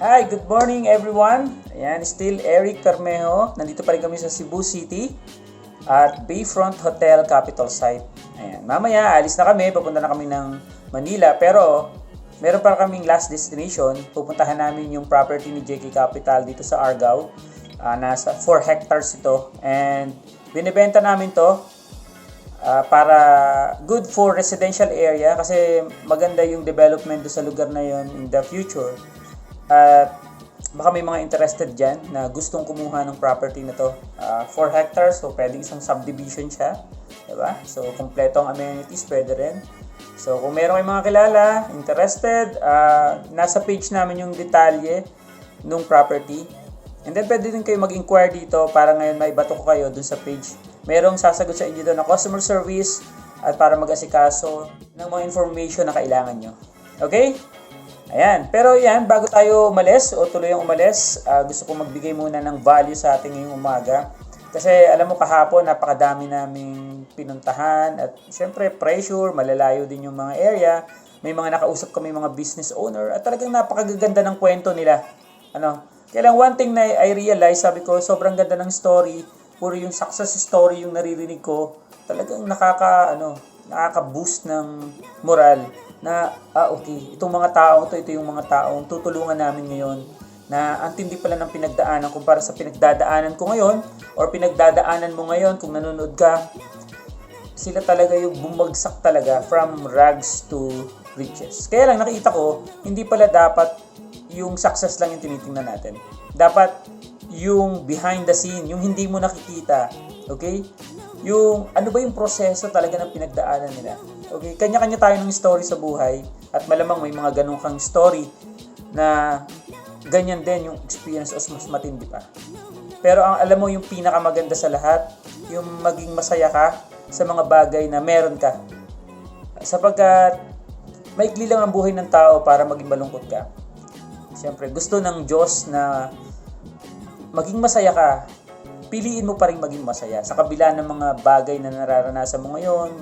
Hi, good morning everyone. Ayan, still Eric Carmejo. Nandito pa rin kami sa Cebu City at Bayfront Hotel Capital Site. Ayan, mamaya alis na kami, papunta na kami ng Manila. Pero meron pa kaming last destination. Pupuntahan namin yung property ni JK Capital dito sa Argao. Nasa 4 hectares ito. And binibenta namin to para good for residential area kasi maganda yung development do sa lugar na yon in the future. At baka may mga interested dyan na gustong kumuha ng property na to. 4 hectares, so pwedeng isang subdivision siya. Diba? So, kompleto ang amenities, pwede rin. So, kung meron kayong mga kilala, interested, nasa page namin yung detalye nung property. And then, pwede din kayo mag-inquire dito para ngayon maibato ko kayo dun sa page. Merong sasagot sa inyo doon na customer service at para mag-asikaso ng mga information na kailangan nyo. Okay? Ayan. Pero yan, bago tayo umalis o tuluyang umalis, gusto kong magbigay muna ng value sa ating ngayong umaga. Kasi alam mo kahapon, napakadami naming pinuntahan at syempre pressure, malalayo din yung mga area. May mga nakausap kami mga business owner at talagang napakaganda ng kwento nila. Kaya lang one thing na I realize, sabi ko, sobrang ganda ng story. Puro yung success story yung naririnig ko. Talagang nakaka-boost ng moral na okay, itong mga tao ito yung mga taong tutulungan namin ngayon na ang tindi pala ng pinagdaanan kumpara sa pinagdadaanan ko ngayon or pinagdadaanan mo ngayon kung nanonood ka. Sila talaga yung bumagsak talaga from rags to riches. Kaya lang nakita ko, hindi pala dapat yung success lang yung tinitingnan natin. Dapat yung behind the scene, yung hindi mo nakikita. Okay? Yung ano ba yung proseso talaga ng pinagdaanan nila. Okay, kanya-kanya tayo ng story sa buhay at malamang may mga ganun kang story na ganyan din yung experience o mas matindi pa. Pero ang alam mo yung pinakamaganda sa lahat, yung maging masaya ka sa mga bagay na meron ka. Sapagkat maikli lang ang buhay ng tao para maging malungkot ka. Siyempre, gusto ng Diyos na maging masaya ka. Piliin mo pa rin maging masaya. Sa kabila ng mga bagay na nararanasan mo ngayon,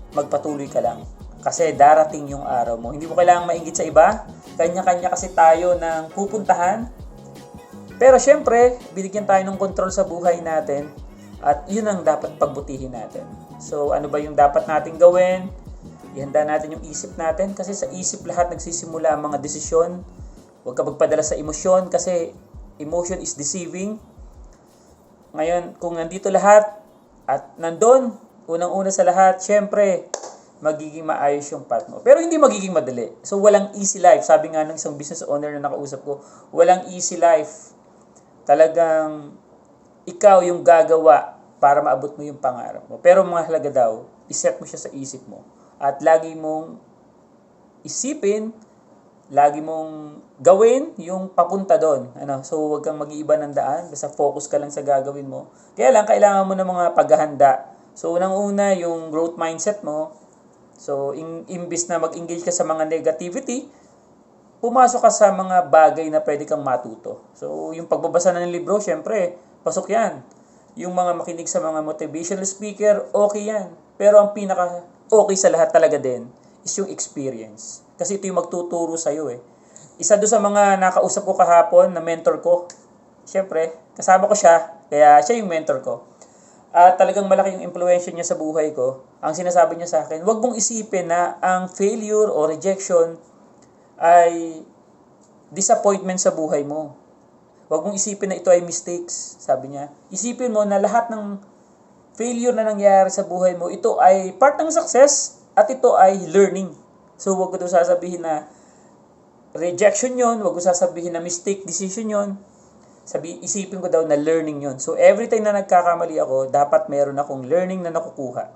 magpatuloy ka lang. Kasi darating yung araw mo. Hindi mo kailangang mainggit sa iba. Kanya-kanya kasi tayo ng pupuntahan. Pero syempre, binigyan tayo ng control sa buhay natin. At yun ang dapat pagbutihin natin. So, ano ba yung dapat natin gawin? Ihanda natin yung isip natin. Kasi sa isip lahat nagsisimula ang mga desisyon. Huwag ka magpadala sa emosyon kasi emotion is deceiving. Ngayon, kung nandito lahat at nandun, unang-una sa lahat, syempre, magiging maayos yung path mo. Pero hindi magiging madali. So, walang easy life. Sabi nga ng isang business owner na nakausap ko, walang easy life. Talagang ikaw yung gagawa para maabot mo yung pangarap mo. Pero mahalaga daw, iset mo siya sa isip mo. At lagi mong isipin, lagi mong gawin yung papunta doon. So, huwag kang mag-iiba ng daan. Basta focus ka lang sa gagawin mo. Kaya lang, kailangan mo ng mga paghahanda. So, unang-una, yung growth mindset mo. So, imbis na mag-engage ka sa mga negativity, pumasok ka sa mga bagay na pwede kang matuto. So, yung pagbabasa ng libro, syempre, pasok yan. Yung mga makinig sa mga motivational speaker, okay yan. Pero ang pinaka-okay sa lahat talaga din is yung experience. Kasi ito yung magtuturo sa'yo eh. Isa doon sa mga nakausap ko kahapon na mentor ko, syempre, kasama ko siya, kaya siya yung mentor ko. At talagang malaki yung impluwensya niya sa buhay ko. Ang sinasabi niya sa akin, huwag mong isipin na ang failure o rejection ay disappointment sa buhay mo. Huwag mong isipin na ito ay mistakes, sabi niya. Isipin mo na lahat ng failure na nangyayari sa buhay mo, ito ay part ng success at ito ay learning. So, huwag ko sasabihin na rejection yon, huwag ko sasabihin na mistake decision yon. Isipin ko daw na learning yon. So, every time na nagkakamali ako, dapat meron akong learning na nakukuha.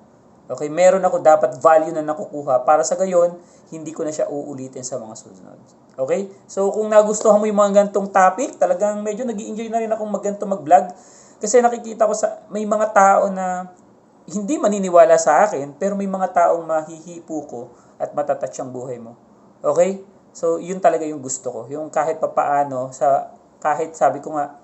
Okay, meron ako dapat value na nakukuha para sa gayon, hindi ko na siya uulitin sa mga susunod. Okay? So, kung nagustuhan mo yung mga gantong topic, talagang medyo nag-i-enjoy na rin akong mag-vlog. Kasi nakikita ko may mga tao na hindi maniniwala sa akin, pero may mga taong mahihipo ko at matatouch ang buhay mo. Okay? So, yun talaga yung gusto ko. Yung kahit papaano, kahit sabi ko nga,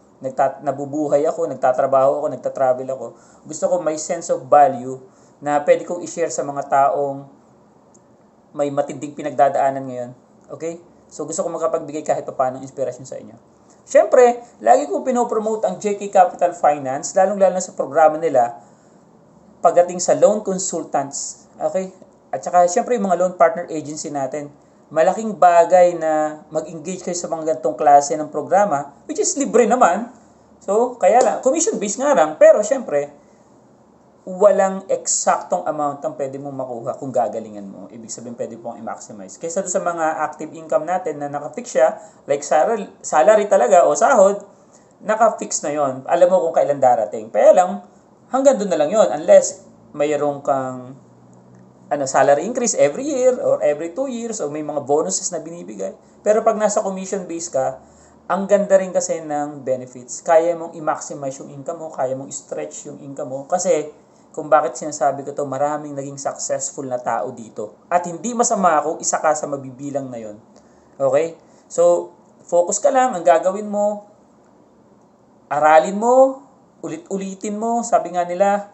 nabubuhay ako, nagtatrabaho ako, nagtatravel ako, gusto ko may sense of value na pwede kong i-share sa mga taong may matinding pinagdadaanan ngayon. Okay? So gusto ko makapagbigay kahit pa paano ng inspirasyon sa inyo. Siyempre, lagi ko pinopromote ang JK Capital Finance, lalong-lalo na sa programa nila pagdating sa loan consultants. Okay? At saka, siyempre, yung mga loan partner agency natin. Malaking bagay na mag-engage kayo sa mga ganitong klase ng programa, which is libre naman. So, kaya lang, commission-based nga lang, pero siyempre, walang eksaktong amount ang pwede mong makuha kung gagalingan mo. Ibig sabihin, pwede pong i-maximize. Kaysa doon sa mga active income natin na nakafix siya, like salary talaga o sahod, nakafix na yon. Alam mo kung kailan darating. Kaya lang, hanggang doon na lang yon unless mayroong kang salary increase every year or every 2 years o may mga bonuses na binibigay. Pero pag nasa commission-based ka, ang ganda rin kasi ng benefits. Kaya mong i-maximize yung income mo, kaya mong i-stretch yung income mo. Kasi, kung bakit sinasabi ko to, maraming naging successful na tao dito. At hindi masama kung isa ka sa mabibilang na yon. Okay? So, focus ka lang. Ang gagawin mo, aralin mo, ulit-ulitin mo. Sabi nga nila,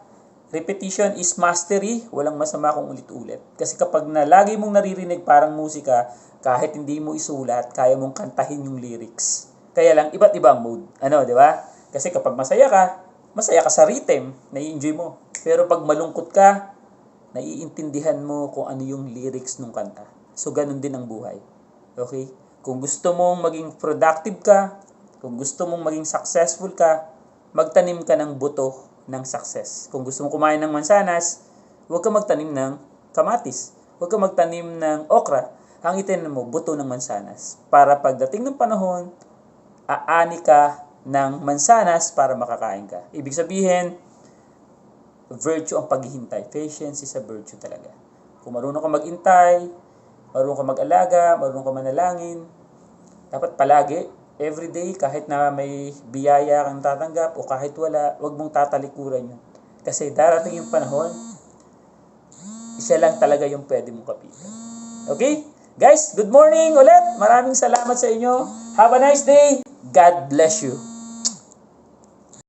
repetition is mastery. Walang masama kung ulit-ulit. Kasi kapag lagi mong naririnig parang musika, kahit hindi mo isulat, kaya mong kantahin yung lyrics. Kaya lang, iba't ibang mood. Di ba? Kasi kapag masaya ka sa rhythm, nai-enjoy mo. Pero pag malungkot ka, naiintindihan mo kung ano yung lyrics ng kanta. So, ganun din ang buhay. Okay? Kung gusto mong maging productive ka, kung gusto mong maging successful ka, magtanim ka ng buto ng success. Kung gusto mong kumain ng mansanas, huwag ka magtanim ng kamatis. Huwag ka magtanim ng okra. Ang itanim mo, buto ng mansanas. Para pagdating ng panahon, aani ka ng mansanas para makakain ka. Ibig sabihin, virtue ang paghihintay. Patience is a virtue talaga. Kung marunong ka maghintay, marunong ka mag-alaga, marunong ka manalangin, dapat palagi, everyday, kahit na may biyaya kang tatanggap o kahit wala, huwag mong tatalikuran yun. Kasi darating yung panahon, siya lang talaga yung pwede mong kapitan. Okay? Guys, good morning ulit. Maraming salamat sa inyo. Have a nice day. God bless you.